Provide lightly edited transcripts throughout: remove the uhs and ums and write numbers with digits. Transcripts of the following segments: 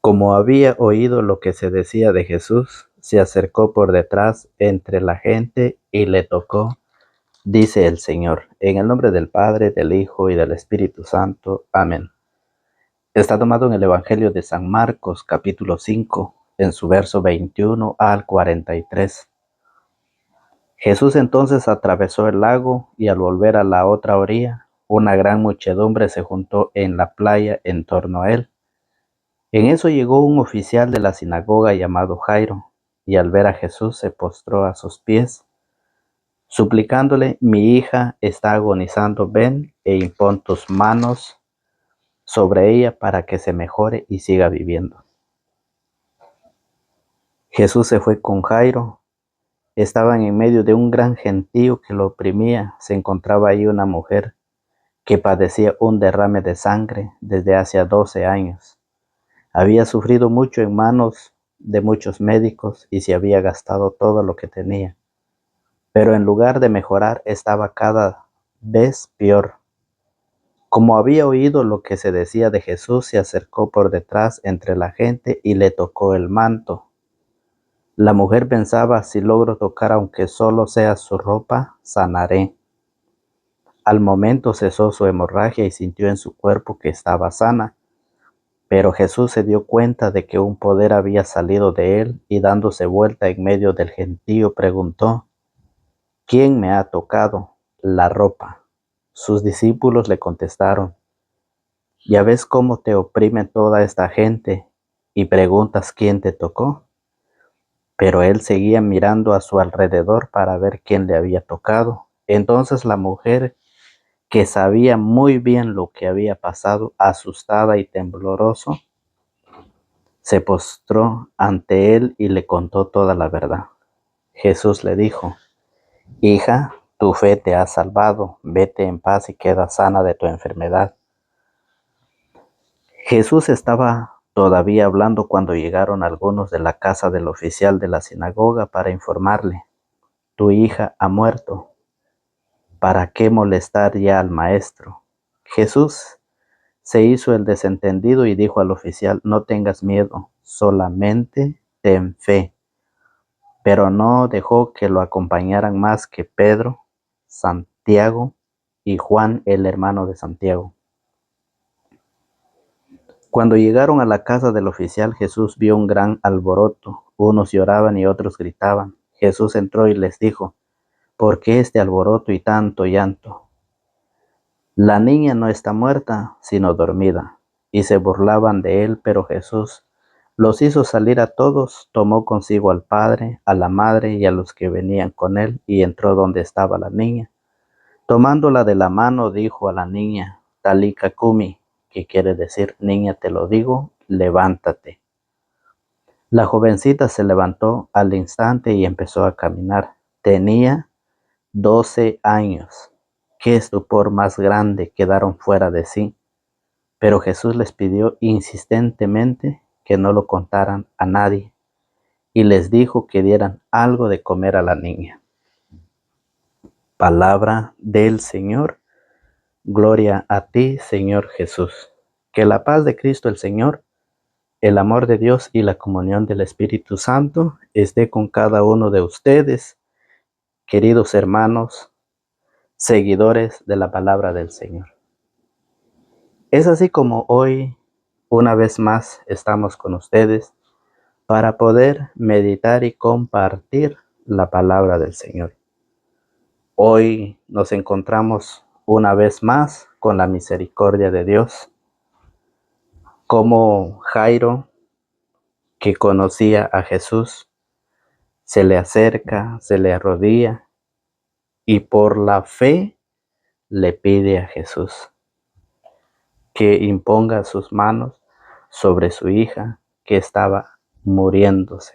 Como había oído lo que se decía de Jesús, se acercó por detrás entre la gente y le tocó, dice el Señor, en el nombre del Padre, del Hijo y del Espíritu Santo. Amén. Está tomado en el Evangelio de San Marcos, capítulo 5, en su verso 21 al 43. Jesús entonces atravesó el lago y al volver a la otra orilla, una gran muchedumbre se juntó en la playa en torno a él. En eso llegó un oficial de la sinagoga llamado Jairo, y al ver a Jesús se postró a sus pies, suplicándole: mi hija está agonizando, ven e impón tus manos sobre ella para que se mejore y siga viviendo. Jesús se fue con Jairo. Estaban en medio de un gran gentío que lo oprimía. Se encontraba ahí una mujer que padecía un derrame de sangre desde hace 12 años. Había sufrido mucho en manos de muchos médicos y se había gastado todo lo que tenía, pero en lugar de mejorar estaba cada vez peor. Como había oído lo que se decía de Jesús, se acercó por detrás entre la gente y le tocó el manto. La mujer pensaba: si logro tocar aunque solo sea su ropa, sanaré. Al momento cesó su hemorragia y sintió en su cuerpo que estaba sana. Pero Jesús se dio cuenta de que un poder había salido de él y dándose vuelta en medio del gentío preguntó: ¿quién me ha tocado la ropa? Sus discípulos le contestaron: ¿ya ves cómo te oprime toda esta gente y preguntas quién te tocó? Pero él seguía mirando a su alrededor para ver quién le había tocado. Entonces la mujer, que sabía muy bien lo que había pasado, asustada y temblorosa, se postró ante él y le contó toda la verdad. Jesús le dijo: hija, tu fe te ha salvado, vete en paz y queda sana de tu enfermedad. Jesús estaba todavía hablando cuando llegaron algunos de la casa del oficial de la sinagoga para informarle: tu hija ha muerto, ¿para qué molestar ya al maestro? Jesús se hizo el desentendido y dijo al oficial: no tengas miedo, solamente ten fe. Pero no dejó que lo acompañaran más que Pedro, Santiago y Juan, el hermano de Santiago. Cuando llegaron a la casa del oficial, Jesús vio un gran alboroto. Unos lloraban y otros gritaban. Jesús entró y les dijo: ¿por qué este alboroto y tanto llanto? La niña no está muerta, sino dormida. Y se burlaban de él, pero Jesús los hizo salir a todos, tomó consigo al padre, a la madre y a los que venían con él, y entró donde estaba la niña. Tomándola de la mano, dijo a la niña: Talika Kumi, que quiere decir: niña, te lo digo, levántate. La jovencita se levantó al instante y empezó a caminar. Tenía 12 años. Qué estupor más grande, quedaron fuera de sí. Pero Jesús les pidió insistentemente que no lo contaran a nadie y les dijo que dieran algo de comer a la niña. Palabra del Señor. Gloria a ti, Señor Jesús. Que la paz de Cristo el Señor, el amor de Dios y la comunión del Espíritu Santo esté con cada uno de ustedes, queridos hermanos, seguidores de la palabra del Señor. Es así como hoy, una vez más, estamos con ustedes para poder meditar y compartir la palabra del Señor. Hoy nos encontramos una vez más con la misericordia de Dios, como Jairo, que conocía a Jesús, se le acerca, se le arrodilla y por la fe le pide a Jesús que imponga sus manos sobre su hija que estaba muriéndose.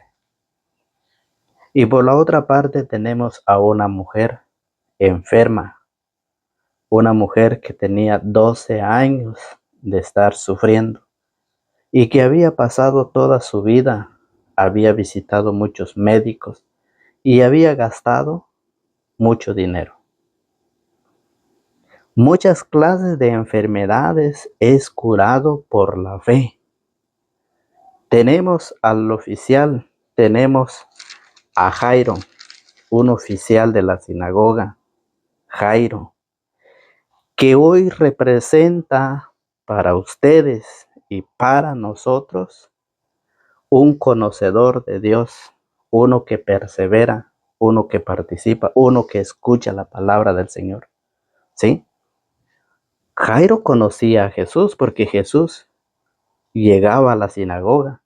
Y por la otra parte tenemos a una mujer enferma, una mujer que tenía 12 años de estar sufriendo y que había pasado toda su vida, había visitado muchos médicos y había gastado mucho dinero. Muchas clases de enfermedades es curado por la fe, Tenemos al oficial, tenemos a Jairo, un oficial de la sinagoga, Jairo, que hoy representa para ustedes y para nosotros un conocedor de Dios, uno que persevera, uno que participa, uno que escucha la palabra del Señor. ¿Sí? Jairo conocía a Jesús porque Jesús llegaba a la sinagoga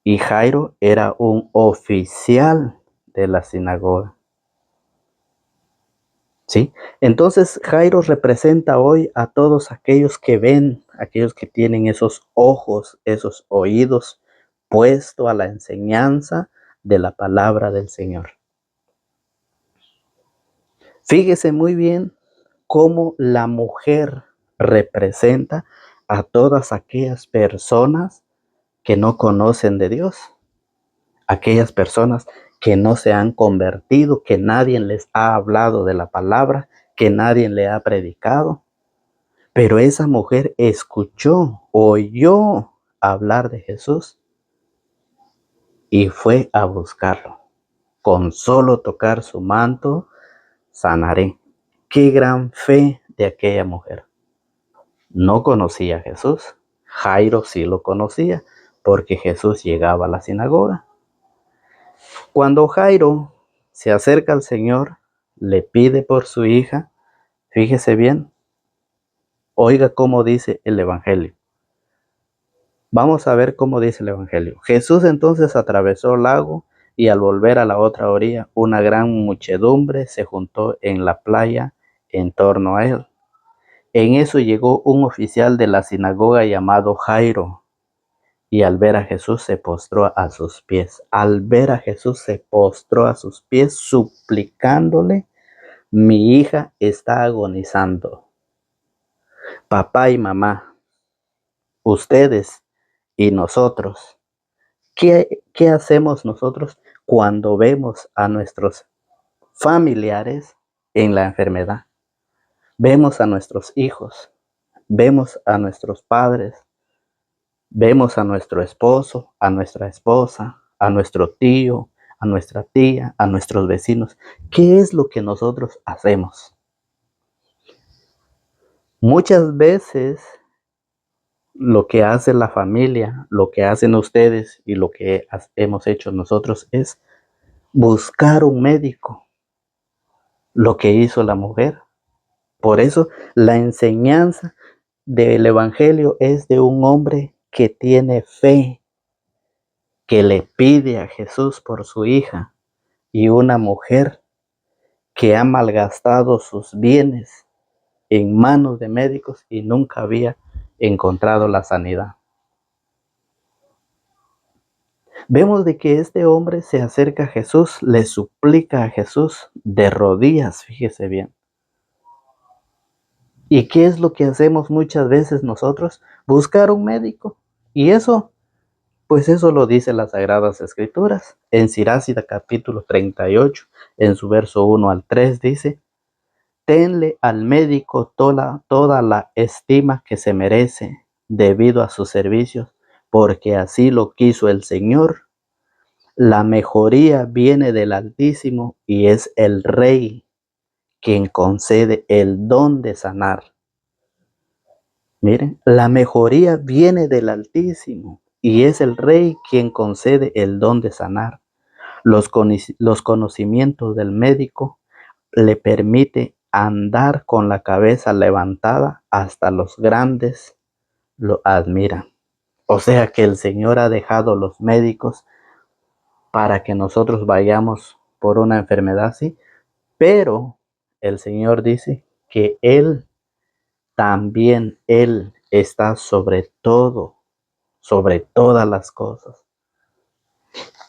y Jairo era un oficial de la sinagoga. ¿Sí? Entonces Jairo representa hoy a todos aquellos que ven, aquellos que tienen esos ojos, esos oídos puestos a la enseñanza de la palabra del Señor. Fíjese muy bien cómo la mujer representa a todas aquellas personas que no conocen de Dios, aquellas personas que no se han convertido, que nadie les ha hablado de la palabra, que nadie le ha predicado. Pero esa mujer escuchó, oyó hablar de Jesús y fue a buscarlo. Con solo tocar su manto, sanaré. Qué gran fe de aquella mujer. No conocía a Jesús. Jairo sí lo conocía porque Jesús llegaba a la sinagoga. Cuando Jairo se acerca al Señor, le pide por su hija, fíjese bien, oiga cómo dice el Evangelio. Vamos a ver cómo dice el Evangelio. Jesús entonces atravesó el lago y al volver a la otra orilla, una gran muchedumbre se juntó en la playa en torno a él. En eso llegó un oficial de la sinagoga llamado Jairo y al ver a Jesús se postró a sus pies. Al ver a Jesús se postró a sus pies suplicándole: mi hija está agonizando. Papá y mamá, ustedes y nosotros, ¿qué hacemos nosotros cuando vemos a nuestros familiares en la enfermedad? Vemos a nuestros hijos, vemos a nuestros padres, vemos a nuestro esposo, a nuestra esposa, a nuestro tío, a nuestra tía, a nuestros vecinos. ¿Qué es lo que nosotros hacemos? Muchas veces lo que hace la familia, lo que hacen ustedes y lo que hemos hecho nosotros es buscar un médico, lo que hizo la mujer. Por eso la enseñanza del Evangelio es de un hombre que tiene fe, que le pide a Jesús por su hija, y una mujer que ha malgastado sus bienes en manos de médicos y nunca había encontrado la sanidad. Vemos de que este hombre se acerca a Jesús, le suplica a Jesús de rodillas, fíjese bien. ¿Y qué es lo que hacemos muchas veces nosotros? Buscar un médico. Y eso, pues eso lo dice las Sagradas Escrituras. En Siracida capítulo 38, en su verso 1 al 3 dice: tenle al médico toda la estima que se merece debido a sus servicios, porque así lo quiso el Señor. La mejoría viene del Altísimo y es el Rey quien concede el don de sanar. Miren, la mejoría viene del Altísimo y es el Rey quien concede el don de sanar. Los conocimientos del médico le permite andar con la cabeza levantada, hasta los grandes lo admiran. O sea que el Señor ha dejado los médicos para que nosotros vayamos por una enfermedad, sí, pero el Señor dice que Él también, Él está sobre todo, sobre todas las cosas.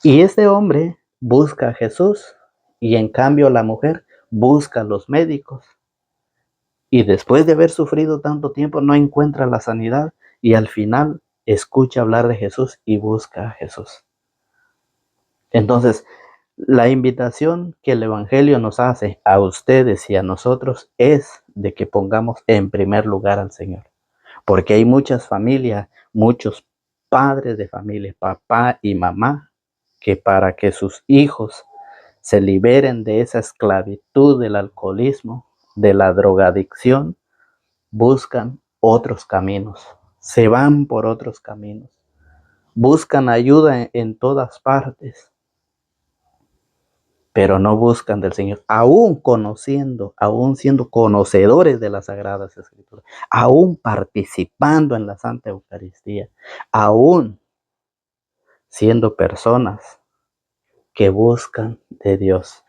Y este hombre busca a Jesús y en cambio la mujer busca a los médicos. Y después de haber sufrido tanto tiempo no encuentra la sanidad y al final escucha hablar de Jesús y busca a Jesús. Entonces, la invitación que el Evangelio nos hace a ustedes y a nosotros es de que pongamos en primer lugar al Señor. Porque hay muchas familias, muchos padres de familia, papá y mamá, que para que sus hijos se liberen de esa esclavitud del alcoholismo, de la drogadicción, buscan otros caminos, se van por otros caminos, buscan ayuda en todas partes, pero no buscan del Señor, aún conociendo, aún siendo conocedores de las Sagradas Escrituras, aún participando en la Santa Eucaristía, aún siendo personas que buscan de Dios.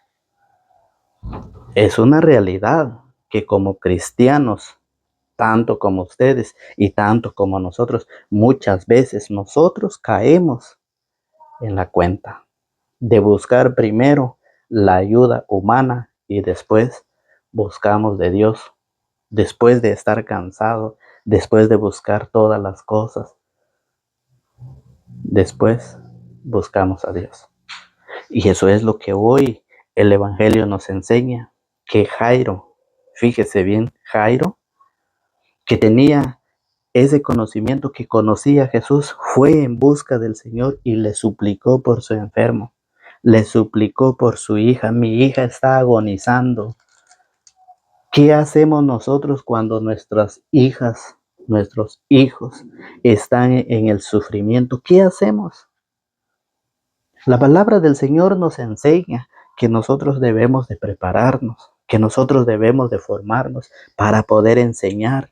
Es una realidad que como cristianos, tanto como ustedes y tanto como nosotros, muchas veces nosotros caemos en la cuenta de buscar primero la ayuda humana y después buscamos de Dios, después de estar cansado, después de buscar todas las cosas, después buscamos a Dios. Y eso es lo que hoy el Evangelio nos enseña, que Jairo, fíjese bien, Jairo, que tenía ese conocimiento, que conocía a Jesús, fue en busca del Señor y le suplicó por su enfermo, le suplicó por su hija. Mi hija está agonizando. ¿Qué hacemos nosotros cuando nuestras hijas, nuestros hijos están en el sufrimiento? ¿Qué hacemos? La palabra del Señor nos enseña que nosotros debemos de prepararnos, que nosotros debemos de formarnos para poder enseñar,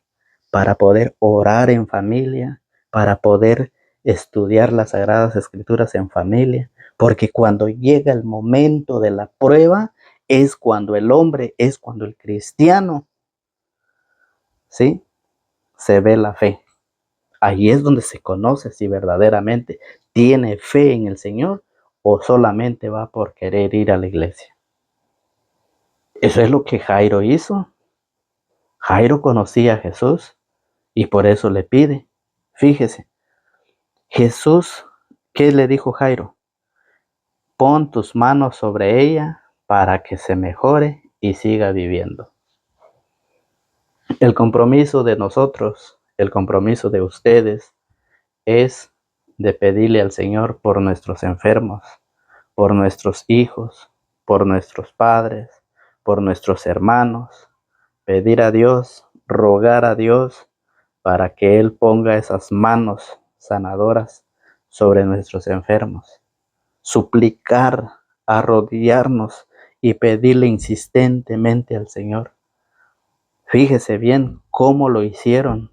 para poder orar en familia, para poder estudiar las Sagradas Escrituras en familia, porque cuando llega el momento de la prueba es cuando el hombre, es cuando el cristiano, ¿sí?, se ve la fe. Ahí es donde se conoce si verdaderamente tiene fe en el Señor o solamente va por querer ir a la iglesia. Eso es lo que Jairo hizo. Jairo conocía a Jesús y por eso le pide. Fíjese, Jesús, ¿qué le dijo Jairo? Pon tus manos sobre ella para que se mejore y siga viviendo. El compromiso de nosotros, el compromiso de ustedes, es de pedirle al Señor por nuestros enfermos, por nuestros hijos, por nuestros padres, por nuestros hermanos, pedir a Dios, rogar a Dios para que Él ponga esas manos sanadoras sobre nuestros enfermos, suplicar, arrodillarnos y pedirle insistentemente al Señor. Fíjese bien cómo lo hicieron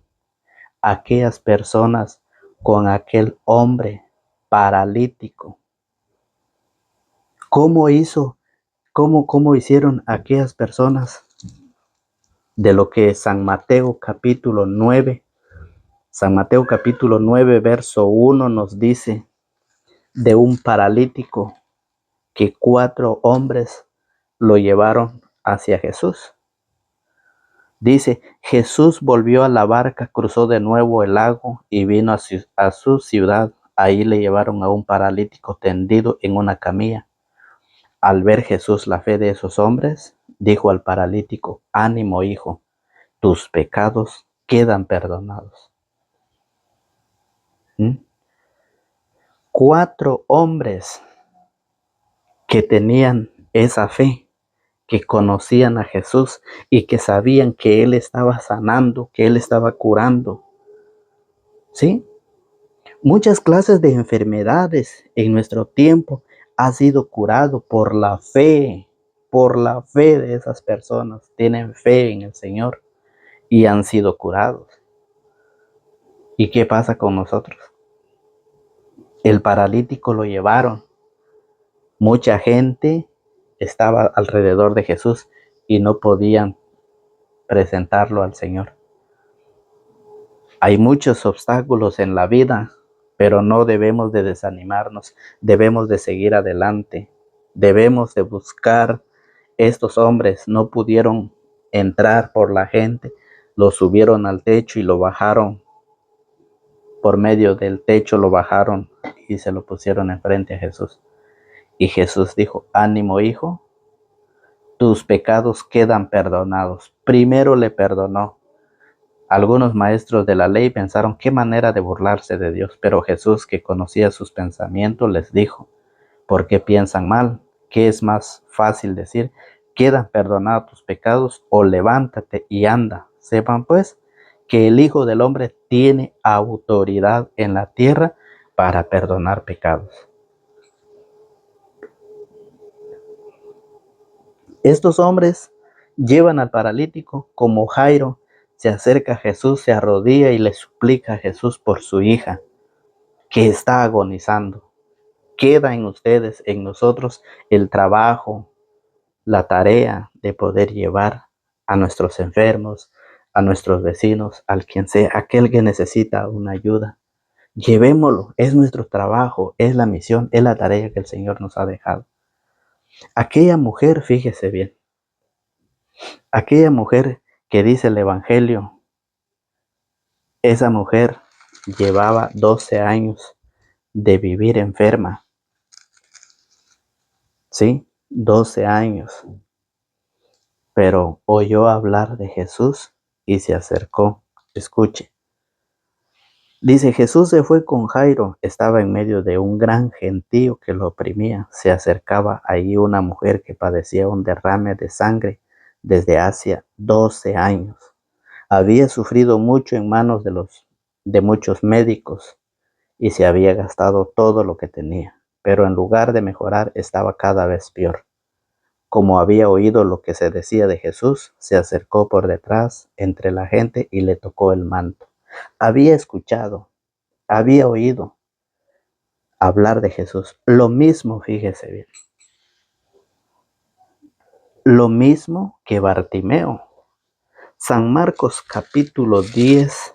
aquellas personas con aquel hombre paralítico. ¿Cómo hicieron aquellas personas? De lo que San Mateo capítulo 9, verso 1 nos dice de un paralítico que 4 hombres lo llevaron hacia Jesús. Dice, Jesús volvió a la barca, cruzó de nuevo el lago y vino a su ciudad. Ahí le llevaron a un paralítico tendido en una camilla. Al ver Jesús la fe de esos hombres, dijo al paralítico, ánimo, hijo, tus pecados quedan perdonados. 4 hombres que tenían esa fe, que conocían a Jesús y que sabían que Él estaba sanando, que Él estaba curando. ¿Sí? Muchas clases de enfermedades en nuestro tiempo han sido curado por la fe de esas personas. Tienen fe en el Señor y han sido curados. ¿Y qué pasa con nosotros? El paralítico lo llevaron. Mucha gente estaba alrededor de Jesús y no podían presentarlo al Señor. Hay muchos obstáculos en la vida, pero no debemos de desanimarnos, debemos de seguir adelante, debemos de buscar. Estos hombres no pudieron entrar por la gente, lo subieron al techo y lo bajaron, por medio del techo lo bajaron y se lo pusieron enfrente a Jesús. Y Jesús dijo, ánimo, hijo, tus pecados quedan perdonados. Primero le perdonó. Algunos maestros de la ley pensaron qué manera de burlarse de Dios, pero Jesús, que conocía sus pensamientos, les dijo: ¿por qué piensan mal? ¿Qué es más fácil decir? ¿Quedan perdonados tus pecados? O levántate y anda. Sepan pues que el Hijo del Hombre tiene autoridad en la tierra para perdonar pecados. Estos hombres llevan al paralítico. Como Jairo se acerca a Jesús, se arrodilla y le suplica a Jesús por su hija, que está agonizando. Queda en ustedes, en nosotros, el trabajo, la tarea de poder llevar a nuestros enfermos, a nuestros vecinos, al quien sea, aquel que necesita una ayuda. Llevémoslo, es nuestro trabajo, es la misión, es la tarea que el Señor nos ha dejado. Aquella mujer, fíjese bien, aquella mujer que dice el Evangelio, esa mujer llevaba 12 años de vivir enferma, ¿sí? 12 años, pero oyó hablar de Jesús y se acercó. Escuche. Dice: Jesús se fue con Jairo, estaba en medio de un gran gentío que lo oprimía. Se acercaba allí una mujer que padecía un derrame de sangre desde hacía 12 años. Había sufrido mucho en manos de muchos médicos y se había gastado todo lo que tenía, pero en lugar de mejorar estaba cada vez peor. Como había oído lo que se decía de Jesús, se acercó por detrás entre la gente y le tocó el manto. Había escuchado, había oído hablar de Jesús. Lo mismo, fíjese bien, lo mismo que Bartimeo. San Marcos capítulo 10,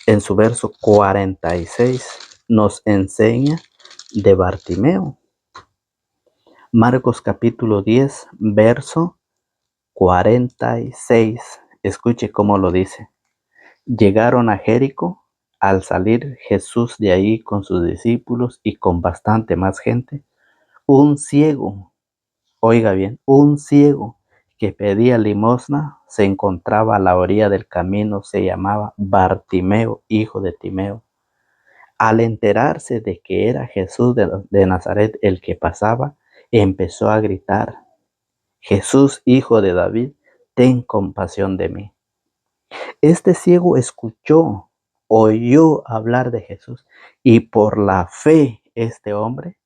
en su verso 46, nos enseña de Bartimeo. Marcos capítulo 10, verso 46. Escuche cómo lo dice. Llegaron a Jericó. Al salir Jesús de ahí con sus discípulos y con bastante más gente, un ciego, oiga bien, un ciego que pedía limosna se encontraba a la orilla del camino. Se llamaba Bartimeo, hijo de Timeo. Al enterarse de que era Jesús de Nazaret el que pasaba, empezó a gritar: Jesús, hijo de David, ten compasión de mí. Este ciego escuchó, oyó hablar de Jesús, y por la fe este hombre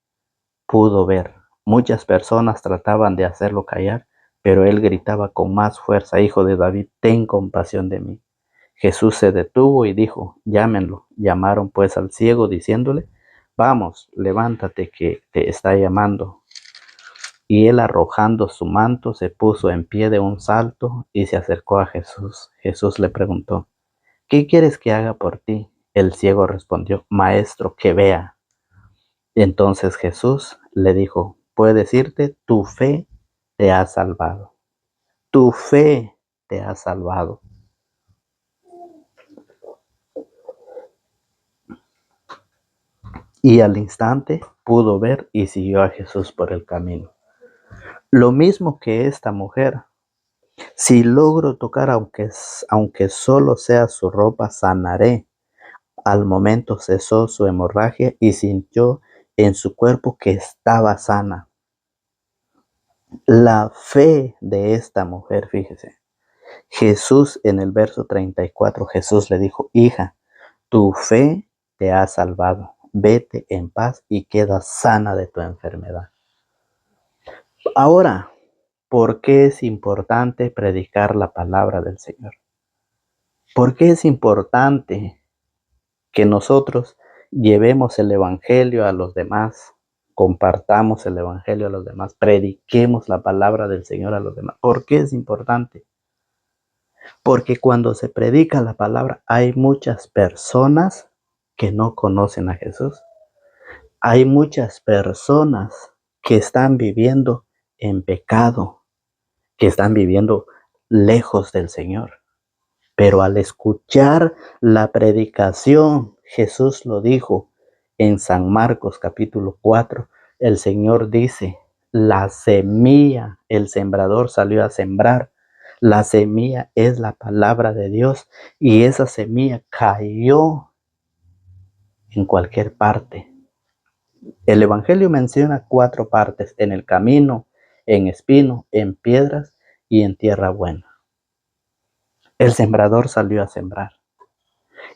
pudo ver. Muchas personas trataban de hacerlo callar, pero él gritaba con más fuerza: Hijo de David, ten compasión de mí. Jesús se detuvo y dijo: llámenlo. Llamaron pues al ciego diciéndole: vamos, levántate, que te está llamando. Y él, arrojando su manto, se puso en pie de un salto y se acercó a Jesús. Jesús le preguntó: ¿qué quieres que haga por ti? El ciego respondió: Maestro, que vea. Entonces Jesús le dijo: puedes irte, tu fe te ha salvado. Tu fe te ha salvado. Y al instante pudo ver y siguió a Jesús por el camino. Lo mismo que esta mujer. Si logro tocar, aunque solo sea su ropa, sanaré. Al momento cesó su hemorragia y sintió en su cuerpo que estaba sana. La fe de esta mujer, fíjese. Jesús, en el verso 34, Jesús le dijo: hija, tu fe te ha salvado. Vete en paz y queda sana de tu enfermedad. Ahora, ¿por qué es importante predicar la palabra del Señor? ¿Por qué es importante que nosotros llevemos el Evangelio a los demás, compartamos el Evangelio a los demás, prediquemos la palabra del Señor a los demás? ¿Por qué es importante? Porque cuando se predica la palabra hay muchas personas que no conocen a Jesús. Hay muchas personas que están viviendo en pecado, que están viviendo lejos del Señor. Pero al escuchar la predicación, Jesús lo dijo en San Marcos capítulo 4, el Señor dice: la semilla, el sembrador salió a sembrar. La semilla es la palabra de Dios y esa semilla cayó en cualquier parte. El Evangelio menciona 4 partes: en el camino, en espino, en piedras y en tierra buena. El sembrador salió a sembrar.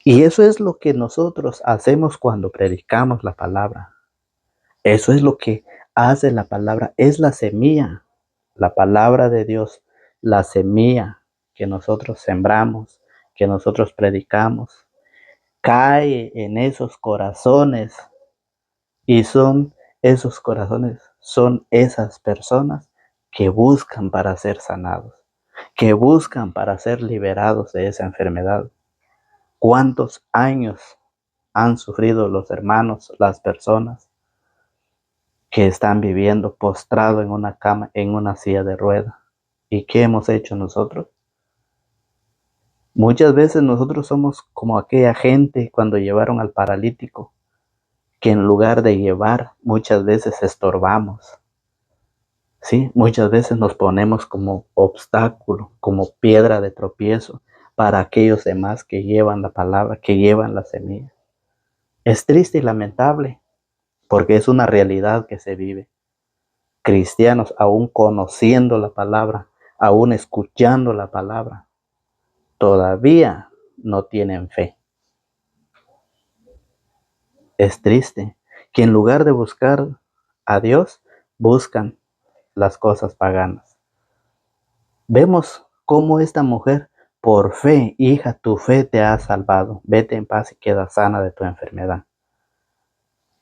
Y eso es lo que nosotros hacemos cuando predicamos la palabra. Eso es lo que hace la palabra, es la semilla, la palabra de Dios, la semilla que nosotros sembramos, que nosotros predicamos, cae en esos corazones y esos corazones, son esas personas que buscan para ser sanados, que buscan para ser liberados de esa enfermedad. ¿Cuántos años han sufrido los hermanos, las personas que están viviendo postrado en una cama, en una silla de rueda? ¿Y qué hemos hecho nosotros? Muchas veces nosotros somos como aquella gente cuando llevaron al paralítico, que en lugar de llevar, muchas veces estorbamos. Sí, muchas veces nos ponemos como obstáculo, como piedra de tropiezo para aquellos demás que llevan la palabra, que llevan la semilla. Es triste y lamentable, porque es una realidad que se vive. Cristianos, aún conociendo la palabra, aún escuchando la palabra, todavía no tienen fe. Es triste que en lugar de buscar a Dios, buscan las cosas paganas. Vemos cómo esta mujer, por fe, hija, tu fe te ha salvado, vete en paz y queda sana de tu enfermedad.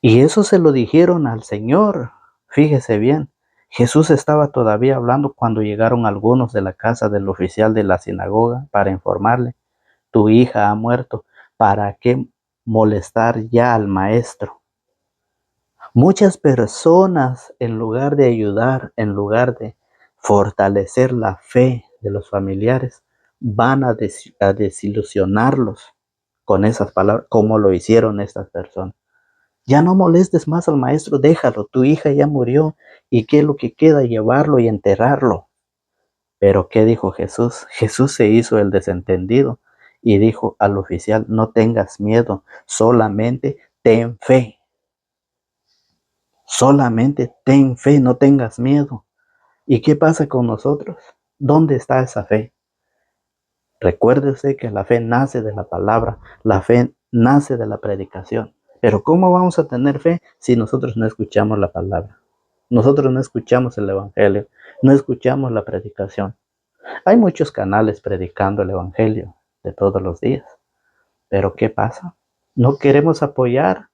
Y eso se lo dijeron al Señor. Fíjese bien, Jesús estaba todavía hablando cuando llegaron algunos de la casa del oficial de la sinagoga para informarle: tu hija ha muerto, ¿para qué molestar ya al maestro? Muchas personas, en lugar de ayudar, en lugar de fortalecer la fe de los familiares, van a desilusionarlos con esas palabras, como lo hicieron estas personas. Ya no molestes más al maestro, déjalo, tu hija ya murió, y qué es lo que queda, llevarlo y enterrarlo. Pero ¿qué dijo Jesús? Jesús se hizo el desentendido y dijo al oficial: no tengas miedo, solamente ten fe. Solamente ten fe, no tengas miedo. ¿Y qué pasa con nosotros? ¿Dónde está esa fe? Recuérdese que la fe nace de la palabra, la fe nace de la predicación. Pero ¿cómo vamos a tener fe si nosotros no escuchamos la palabra? Nosotros no escuchamos el evangelio, no escuchamos la predicación. Hay muchos canales predicando el evangelio de todos los días. Pero ¿qué pasa? No queremos apoyar.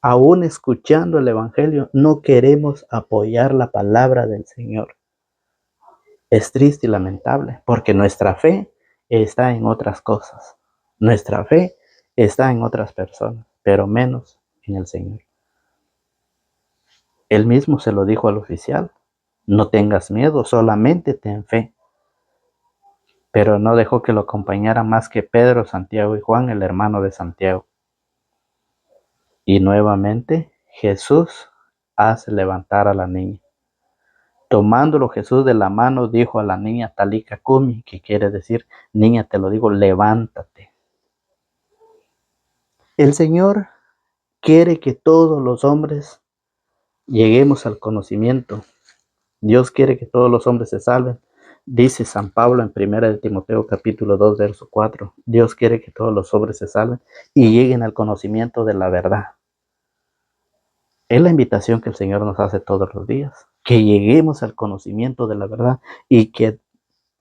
Aún escuchando el evangelio, no queremos apoyar la palabra del Señor. Es triste y lamentable, porque nuestra fe está en otras cosas. Nuestra fe está en otras personas, pero menos en el Señor. Él mismo se lo dijo al oficial: no tengas miedo, solamente ten fe. Pero no dejó que lo acompañara más que Pedro, Santiago y Juan, el hermano de Santiago. Y nuevamente Jesús hace levantar a la niña. Tomándolo Jesús de la mano, dijo a la niña: Talika Kumi, que quiere decir: niña, te lo digo, levántate. El Señor quiere que todos los hombres lleguemos al conocimiento. Dios quiere que todos los hombres se salven. Dice San Pablo en 1 de Timoteo capítulo 2, verso 4. Dios quiere que todos los hombres se salven y lleguen al conocimiento de la verdad. Es la invitación que el Señor nos hace todos los días, que lleguemos al conocimiento de la verdad y que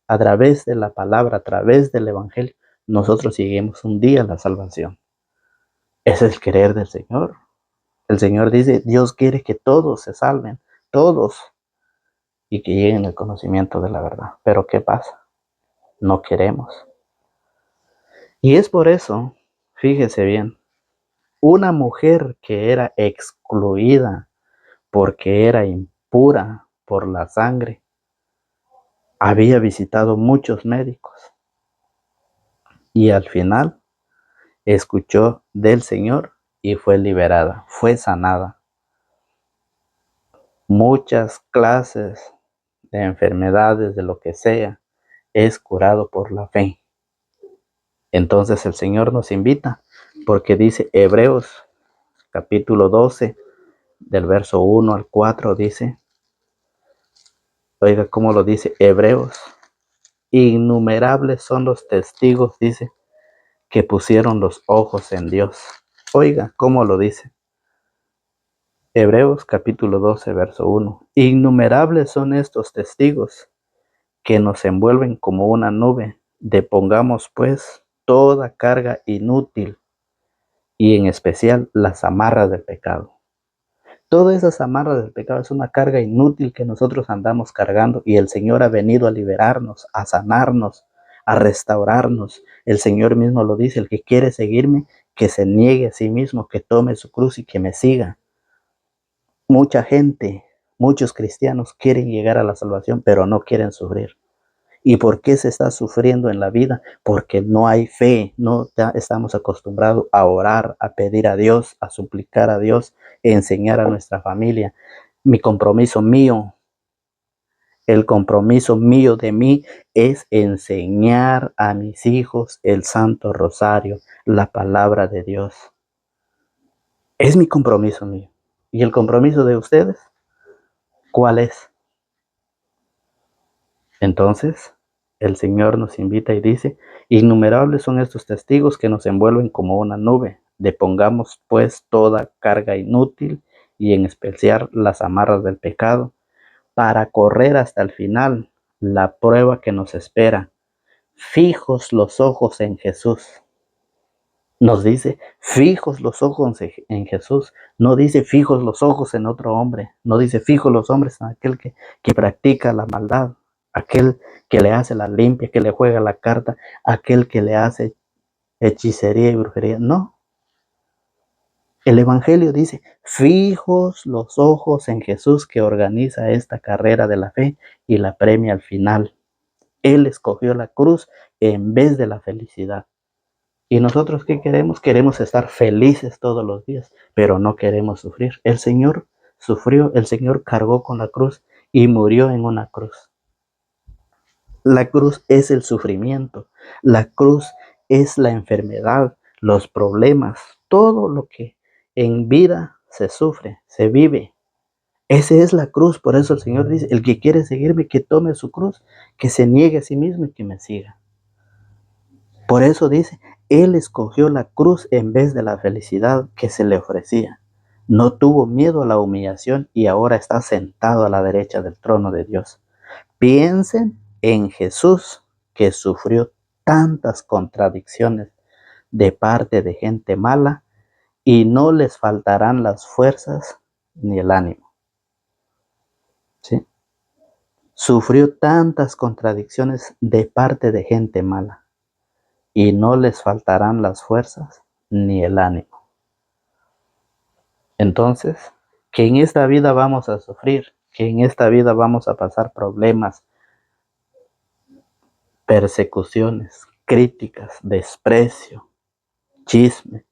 a través de la palabra, a través del evangelio, nosotros lleguemos un día a la salvación. Ese es el querer del Señor. El Señor dice: Dios quiere que todos se salven, todos, y que lleguen al conocimiento de la verdad. Pero ¿qué pasa? No queremos. Y es por eso, fíjese bien, una mujer que era excluida porque era impura por la sangre, había visitado muchos médicos y al final escuchó del Señor y fue liberada, fue sanada. Muchas clases de enfermedades, de lo que sea, es curado por la fe. Entonces el Señor nos invita, porque dice Hebreos capítulo 12, del verso 1 al 4, dice, oiga cómo lo dice Hebreos, innumerables son los testigos, dice, que pusieron los ojos en Dios. Oiga cómo lo dice. Hebreos capítulo 12, verso 1. Innumerables son estos testigos que nos envuelven como una nube. Depongamos pues toda carga inútil y en especial las amarras del pecado. Todas esas amarras del pecado es una carga inútil que nosotros andamos cargando y el Señor ha venido a liberarnos, a sanarnos, a restaurarnos. El Señor mismo lo dice, el que quiere seguirme, que se niegue a sí mismo, que tome su cruz y que me siga. Mucha gente, muchos cristianos quieren llegar a la salvación, pero no quieren sufrir. ¿Y por qué se está sufriendo en la vida? Porque no hay fe, no estamos acostumbrados a orar, a pedir a Dios, a suplicar a Dios, a enseñar a nuestra familia. Mi compromiso mío, el compromiso mío de mí es enseñar a mis hijos el Santo Rosario, la palabra de Dios. Es mi compromiso mío. ¿Y el compromiso de ustedes? ¿Cuál es? Entonces, el Señor nos invita y dice, innumerables son estos testigos que nos envuelven como una nube. Depongamos pues toda carga inútil y en especial las amarras del pecado para correr hasta el final la prueba que nos espera. Fijos los ojos en Jesús. Nos dice, fijos los ojos en Jesús. No dice fijos los ojos en otro hombre. No dice fijos los hombres en aquel que practica la maldad. Aquel que le hace la limpia, que le juega la carta, aquel que le hace hechicería y brujería. No. El Evangelio dice, fijos los ojos en Jesús que organiza esta carrera de la fe y la premia al final. Él escogió la cruz en vez de la felicidad. ¿Y nosotros qué queremos? Queremos estar felices todos los días, pero no queremos sufrir. El Señor sufrió, el Señor cargó con la cruz y murió en una cruz. La cruz es el sufrimiento, la cruz es la enfermedad, los problemas, todo lo que en vida se sufre, se vive. Esa es la cruz, por eso el Señor dice, el que quiere seguirme, que tome su cruz, que se niegue a sí mismo y que me siga. Por eso dice, Él escogió la cruz en vez de la felicidad que se le ofrecía. No tuvo miedo a la humillación y ahora está sentado a la derecha del trono de Dios. Piensen en Jesús, que sufrió tantas contradicciones de parte de gente mala y no les faltarán las fuerzas ni el ánimo. ¿Sí? Sufrió tantas contradicciones de parte de gente mala y no les faltarán las fuerzas ni el ánimo. Entonces, que en esta vida vamos a sufrir, que en esta vida vamos a pasar problemas, persecuciones, críticas, desprecio, chisme,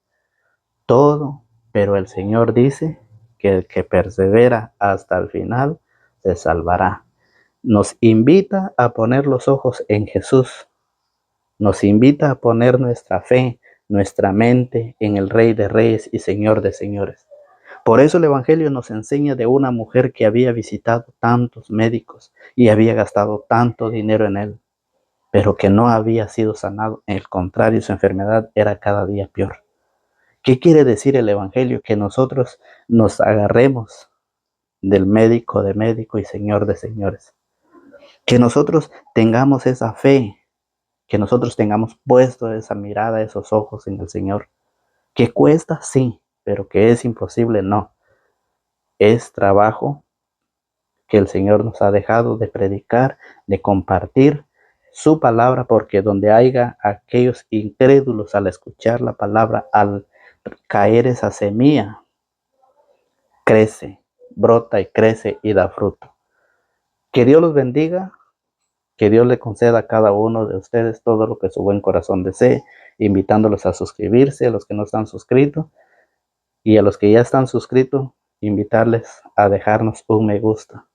todo, pero el Señor dice que el que persevera hasta el final se salvará. Nos invita a poner los ojos en Jesús, nos invita a poner nuestra fe, nuestra mente en el Rey de Reyes y Señor de Señores. Por eso el Evangelio nos enseña de una mujer que había visitado tantos médicos y había gastado tanto dinero en él, pero que no había sido sanado. Al contrario, su enfermedad era cada día peor. ¿Qué quiere decir el Evangelio? Que nosotros nos agarremos del médico de médico y Señor de señores. Que nosotros tengamos esa fe, que nosotros tengamos puesto esa mirada, esos ojos en el Señor. ¿Que cuesta? Sí, pero que es imposible, no. Es trabajo que el Señor nos ha dejado de predicar, de compartir su palabra, porque donde haya aquellos incrédulos al escuchar la palabra, al caer esa semilla, crece, brota y crece y da fruto. Que Dios los bendiga, que Dios le conceda a cada uno de ustedes todo lo que su buen corazón desee, invitándolos a suscribirse, a los que no están suscritos, y a los que ya están suscritos, invitarles a dejarnos un me gusta.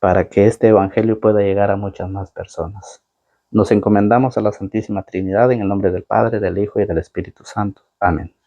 para que este evangelio pueda llegar a muchas más personas. Nos encomendamos a la Santísima Trinidad en el nombre del Padre, del Hijo y del Espíritu Santo. Amén.